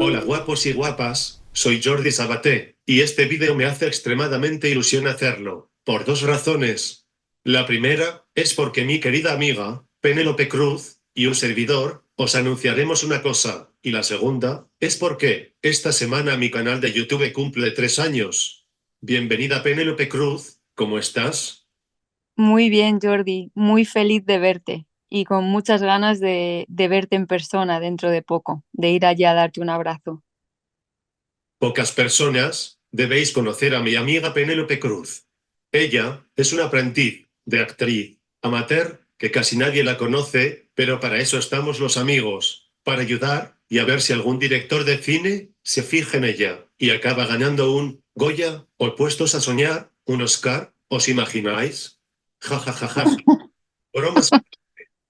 Hola guapos y guapas, soy Jordi Sabaté, y este vídeo me hace extremadamente ilusión hacerlo, por dos razones. La primera, es porque mi querida amiga, Penélope Cruz, y un servidor, os anunciaremos una cosa, y la segunda, es porque, esta semana mi canal de YouTube cumple 3 años. Bienvenida Penélope Cruz, ¿cómo estás? Muy bien, Jordi, muy feliz de verte y con muchas ganas de verte en persona dentro de poco, de ir allá a darte un abrazo. Pocas personas debéis conocer a mi amiga Penélope Cruz. Ella es una aprendiz de actriz amateur que casi nadie la conoce, pero para eso estamos los amigos, para ayudar y a ver si algún director de cine se fija en ella y acaba ganando un Goya o puestos a soñar, un Oscar, ¿os imagináis? Ja, ja, ja, ja. Bromas.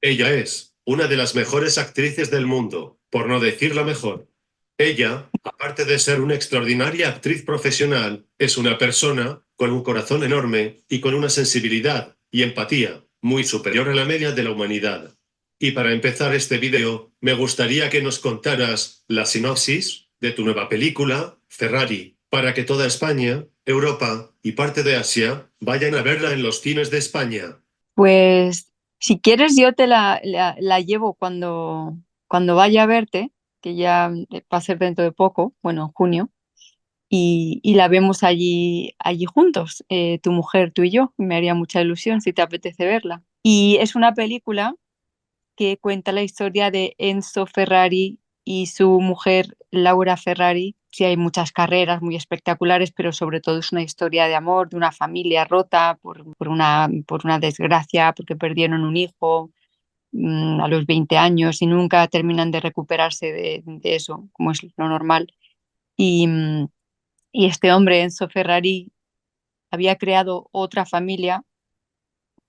Ella es una de las mejores actrices del mundo, por no decir la mejor. Ella, aparte de ser una extraordinaria actriz profesional, es una persona con un corazón enorme y con una sensibilidad y empatía muy superior a la media de la humanidad. Y para empezar este vídeo, me gustaría que nos contaras la sinopsis de tu nueva película, Ferrari, para que toda España, Europa y parte de Asia vayan a verla en los cines de España. Pues si quieres yo te la llevo cuando vaya a verte, que ya va a ser dentro de poco, bueno, en junio, y la vemos allí juntos, tu mujer, tú y yo. Me haría mucha ilusión si te apetece verla. Y es una película que cuenta la historia de Enzo Ferrari y su mujer Laura Ferrari. Sí, hay muchas carreras muy espectaculares, pero sobre todo es una historia de amor, de una familia rota por una desgracia, porque perdieron un hijo a los 20 años y nunca terminan de recuperarse de eso, como es lo normal. Y, y este hombre, Enzo Ferrari, había creado otra familia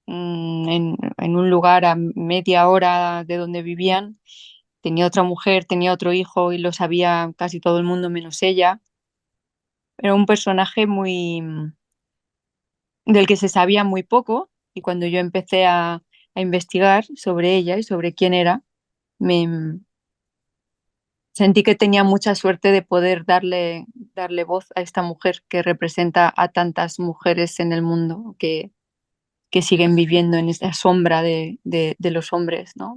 en un lugar a media hora de donde vivían. Tenía otra mujer, tenía otro hijo y lo sabía casi todo el mundo menos ella. Era un personaje del que se sabía muy poco, y cuando yo empecé a investigar sobre ella y sobre quién era, me sentí que tenía mucha suerte de poder darle voz a esta mujer que representa a tantas mujeres en el mundo que siguen viviendo en esta sombra de los hombres, ¿no?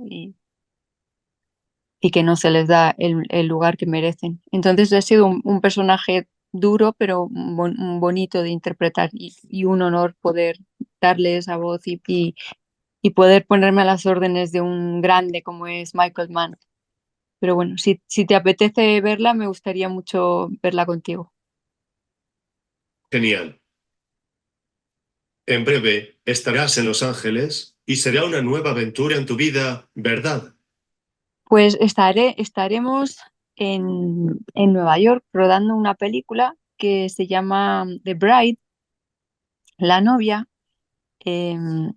Y que no se les da el lugar que merecen. Entonces ha sido un personaje duro, pero bonito de interpretar, y un honor poder darle esa voz y poder ponerme a las órdenes de un grande como es Michael Mann. Pero bueno, si te apetece verla, me gustaría mucho verla contigo. Genial. En breve estarás en Los Ángeles y será una nueva aventura en tu vida, ¿verdad? Pues estaremos en Nueva York rodando una película que se llama The Bride, la novia, em,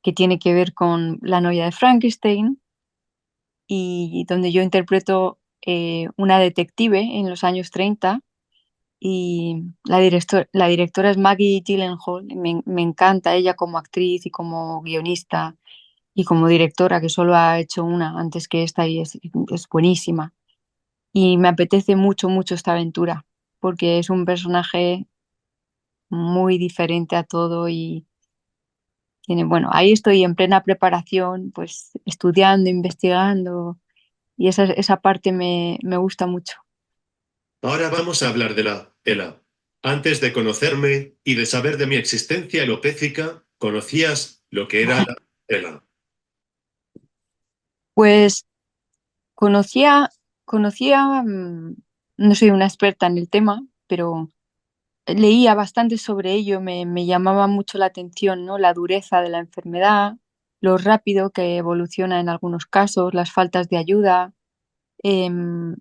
que tiene que ver con la novia de Frankenstein, y donde yo interpreto una detective en los años 30, y la directora es Maggie Gyllenhaal. Me encanta ella como actriz y como guionista y como directora, que solo ha hecho una antes que esta, y es buenísima. Y me apetece mucho, mucho esta aventura, porque es un personaje muy diferente a todo y bueno, ahí estoy en plena preparación, pues estudiando, investigando, y esa parte me gusta mucho. Ahora vamos a hablar de la ELA. Antes de conocerme y de saber de mi existencia alopécica, ¿conocías lo que era la ELA? Pues conocía, conocía, no soy una experta en el tema, pero leía bastante sobre ello. Me llamaba mucho la atención, ¿no? La dureza de la enfermedad, lo rápido que evoluciona en algunos casos, las faltas de ayuda, em,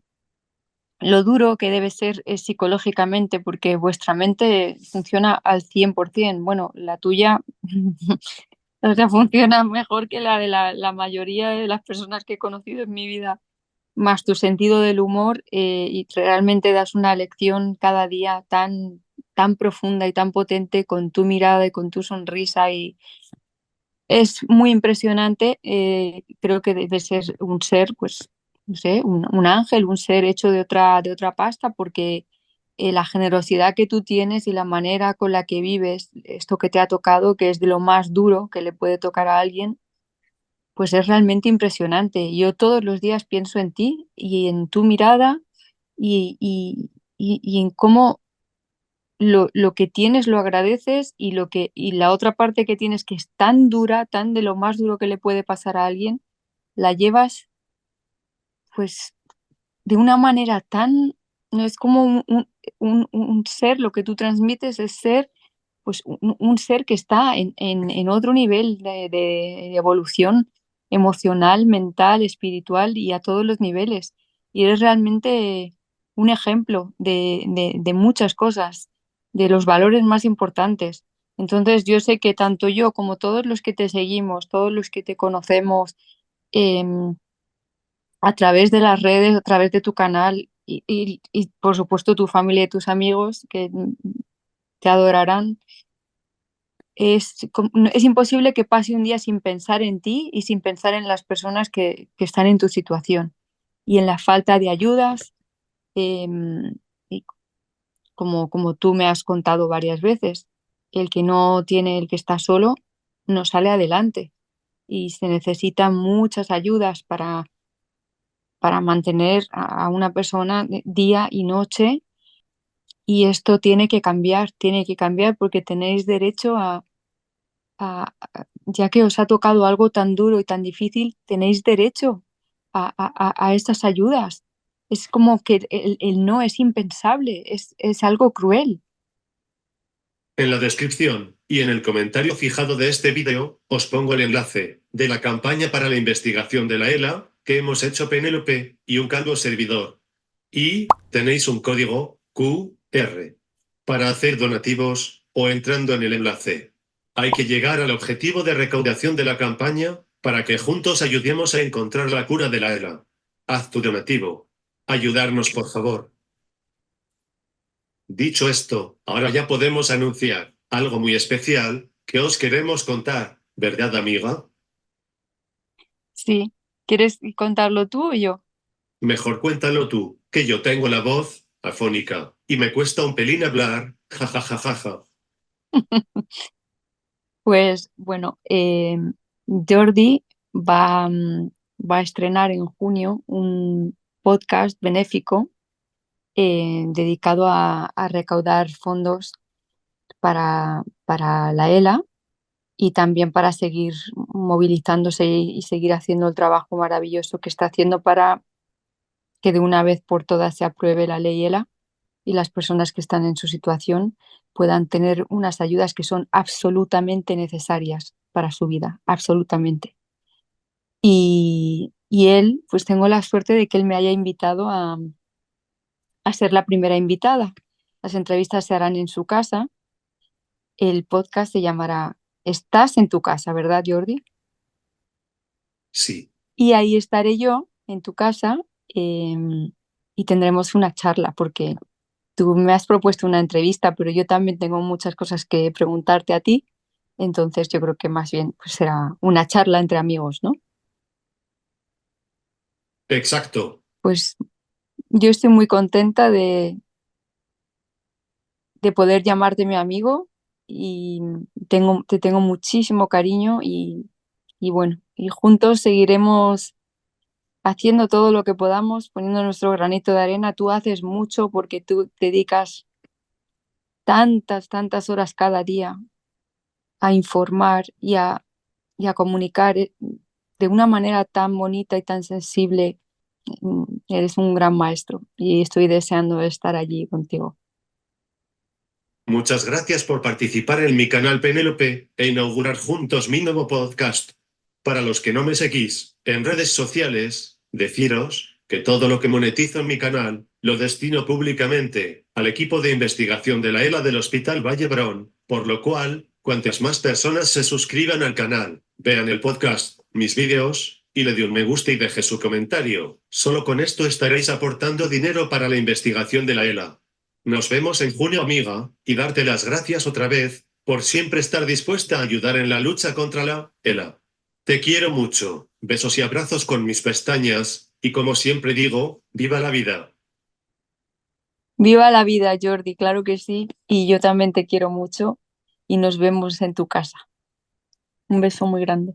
lo duro que debe ser psicológicamente, porque vuestra mente funciona al 100%. Bueno, la tuya, o sea, funciona mejor que la de la mayoría de las personas que he conocido en mi vida, más tu sentido del humor, y realmente das una lección cada día tan profunda y tan potente con tu mirada y con tu sonrisa, y es muy impresionante. Creo que debe ser un ser, pues no sé, un ángel, un ser hecho de otra pasta, porque la generosidad que tú tienes y la manera con la que vives esto que te ha tocado, que es de lo más duro que le puede tocar a alguien, pues es realmente impresionante. Yo todos los días pienso en ti y en tu mirada y en cómo lo que tienes lo agradeces y la otra parte que tienes que es tan dura, tan de lo más duro que le puede pasar a alguien, la llevas pues de una manera tan, no es como un ser, lo que tú transmites es ser, pues un ser que está en otro nivel de evolución emocional, mental, espiritual y a todos los niveles. Y eres realmente un ejemplo de muchas cosas, de los valores más importantes. Entonces yo sé que tanto yo como todos los que te seguimos, todos los que te conocemos, em, a través de las redes, a través de tu canal y, por supuesto tu familia y tus amigos que te adorarán. Es imposible que pase un día sin pensar en ti y sin pensar en las personas que están en tu situación y en la falta de ayudas, y como tú me has contado varias veces, el que no tiene, el que está solo, no sale adelante y se necesitan muchas ayudas para mantener a una persona día y noche y esto tiene que cambiar porque tenéis derecho ya que os ha tocado algo tan duro y tan difícil, tenéis derecho a estas ayudas. Es como que el no es impensable, es algo cruel. En la descripción y en el comentario fijado de este vídeo, os pongo el enlace de la campaña para la investigación de la ELA que hemos hecho Penélope y un calvo servidor. Y tenéis un código QR para hacer donativos o entrando en el enlace. Hay que llegar al objetivo de recaudación de la campaña para que juntos ayudemos a encontrar la cura de la ELA. Haz tu donativo. Ayudarnos, por favor. Dicho esto, ahora ya podemos anunciar algo muy especial que os queremos contar, ¿verdad, amiga? Sí, ¿quieres contarlo tú o yo? Mejor cuéntalo tú, que yo tengo la voz afónica y me cuesta un pelín hablar, jajajajaja. Pues bueno, Jordi va a estrenar en junio un podcast benéfico dedicado a recaudar fondos para la ELA y también para seguir movilizándose y seguir haciendo el trabajo maravilloso que está haciendo para que de una vez por todas se apruebe la ley ELA y las personas que están en su situación puedan tener unas ayudas que son absolutamente necesarias para su vida, absolutamente. Y él, pues tengo la suerte de que él me haya invitado a ser la primera invitada. Las entrevistas se harán en su casa. El podcast se llamará Estás en tu casa, ¿verdad, Jordi? Sí. Y ahí estaré yo en tu casa y tendremos una charla porque tú me has propuesto una entrevista, pero yo también tengo muchas cosas que preguntarte a ti. Entonces yo creo que más bien pues, será una charla entre amigos, ¿no? Exacto. Pues yo estoy muy contenta de poder llamarte mi amigo y te tengo muchísimo cariño y bueno, y juntos seguiremos haciendo todo lo que podamos, poniendo nuestro granito de arena. Tú haces mucho porque tú dedicas tantas horas cada día a informar y a comunicar de una manera tan bonita y tan sensible. Eres un gran maestro y estoy deseando estar allí contigo. Muchas gracias por participar en mi canal Penélope e inaugurar juntos mi nuevo podcast. Para los que no me seguís en redes sociales, deciros que todo lo que monetizo en mi canal lo destino públicamente al equipo de investigación de la ELA del Hospital Vallebrón, por lo cual, cuantas más personas se suscriban al canal, vean el podcast, mis vídeos, y le dé un me gusta y deje su comentario, solo con esto estaréis aportando dinero para la investigación de la ELA. Nos vemos en junio, amiga, y darte las gracias otra vez por siempre estar dispuesta a ayudar en la lucha contra la ELA. Te quiero mucho. Besos y abrazos con mis pestañas. Y como siempre digo, viva la vida. Viva la vida, Jordi, claro que sí. Y yo también te quiero mucho y nos vemos en tu casa. Un beso muy grande.